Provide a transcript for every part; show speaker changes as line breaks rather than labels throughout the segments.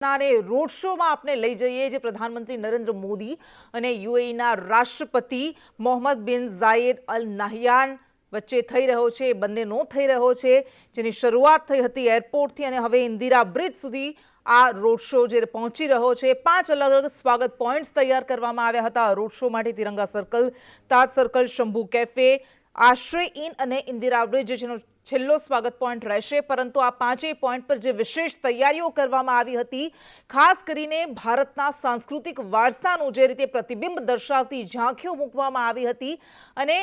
Road શોમાં આપણે લઈ જઈએ જે પ્રધાનમંત્રી નરેન્દ્ર મોદી અને યુએઈના રાષ્ટ્રપતિ મોહમ્મદ બિન ઝાયેદ અલ નહયાન વચ્ચે થઈ રહ્યો છે, બંનેનો થઈ રહ્યો છે, જેની શરૂઆત થઈ હતી એરપોર્ટથી અને હવે ઇન્દિરા બ્રિજ સુધી આ રોડ શો જે પહોંચી રહ્યો છે। 5 અલગ અલગ સ્વાગત પોઈન્ટ્સ તૈયાર કરવામાં આવ્યા હતા રોડ શો માટે। તિરંગા સર્કલ, તાજ સર્કલ, શંભુ કેફે, આશ્રય ઇન અને ઇન્દિરા બ્રિજ જેનો છેલ્લો સ્વાગત પોઈન્ટ રહેશે। પરંતુ આ પાંચેય પોઈન્ટ પર જે વિશેષ તૈયારીઓ કરવામાં આવી હતી, ખાસ કરીને ભારતના સાંસ્કૃતિક વારસાનું જે રીતે પ્રતિબિંબ દર્શાવતી ઝાંખીઓ મૂકવામાં આવી હતી અને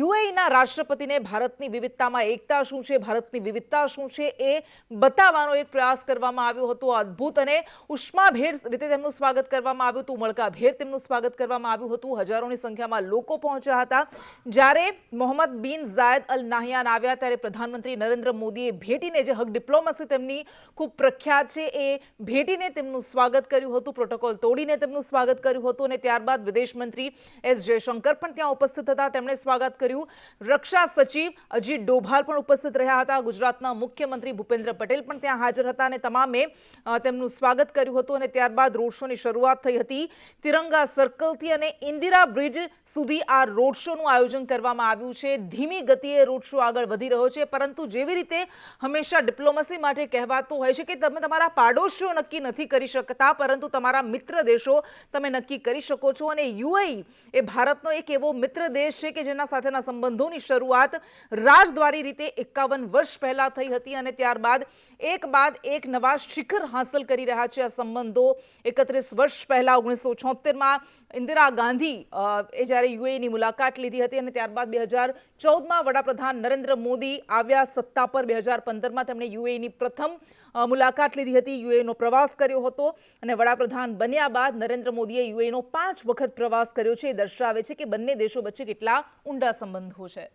યુએઈના રાષ્ટ્રપતિને ભારતની વિવિધતામાં એકતા શું છે, ભારતની વિવિધતા શું છે એ બતાવવાનો એક પ્રયાસ કરવામાં આવ્યો હતો। અદ્ભુત અને ઉષ્માભેર રીતે તેમનું સ્વાગત કરવામાં આવ્યું હતું, ઉમળકાભેર તેમનું સ્વાગત કરવામાં આવ્યું હતું। હજારોની સંખ્યામાં લોકો પહોંચ્યા હતા। જ્યારે મોહમ્મદ બિન ઝાયદ અલ નહયાન આવ્યા ત્યારે પ્રધાનમંત્રી નરેન્દ્ર મોદીએ ભેટીને, જે હગ ડિપ્લોમસી તેમની ખૂબ પ્રખ્યાત છે, એ ભેટીને તેમનું સ્વાગત કર્યું હતું, પ્રોટોકોલ તોડીને તેમનું સ્વાગત કર્યું હતું અને ત્યારબાદ વિદેશ મંત્રી એસ જયશંકર પણ ત્યાં ઉપસ્થિત હતા, તેમણે સ્વાગત કર્યું। રક્ષા સચિવ અજીત ડોભાલ પણ ઉપસ્થિત રહ્યા હતા, ગુજરાતના મુખ્યમંત્રી ભૂપેન્દ્ર પટેલ પણ ત્યાં હાજર હતા અને તમામે તેમનું સ્વાગત કર્યું હતું અને ત્યારબાદ રોડ શોની શરૂઆત થઈ હતી। તિરંગા સર્કલથી અને ઇન્દિરા બ્રિજ સુધી આ રોડ શોનું આયોજન કરવામાં આવ્યું છે। ધીમી ગતિએ રોડ શો આગળ વધી રહ્યો છે, પરંતુ જેવી રીતે હંમેશા ડિપ્લોમસી માટે કહેવાતું હોય છે કે તમે તમારા પાડોશીઓ નક્કી નથી કરી શકતા, પરંતુ તમારા મિત્ર દેશો તમે નક્કી કરી શકો છો અને યુએઈ એ ભારતનો એક એવો મિત્ર દેશ છે કે જેના સાથેના સંબંધોની શરૂઆત રાજદ્વારી રીતે 51 વર્ષ પહેલા થઈ હતી અને ત્યારબાદ એક બાદ એક નવા શિખર હાંસલ કરી રહ્યા છે આ સંબંધો। 31 વર્ષ પહેલા 1976માં ઇન્દિરા ગાંધી એ જ્યારે યુએઈની મુલાકાત લીધી હતી અને ત્યારબાદ 2014માં વડાપ્રધાન નરેન્દ્ર મોદી આવ્યા સત્તા પર। 2015માં તેમણે યુએઈની પ્રથમ મુલાકાત લીધી હતી, યુએઈનો પ્રવાસ કર્યો હતો અને વડાપ્રધાન બન્યા બાદ નરેન્દ્ર મોદીએ યુએઈનો 5 વખત પ્રવાસ કર્યો છે। એ દર્શાવે છે કે બંને દેશો વચ્ચે કેટલા ઊંડા સંબંધો છે।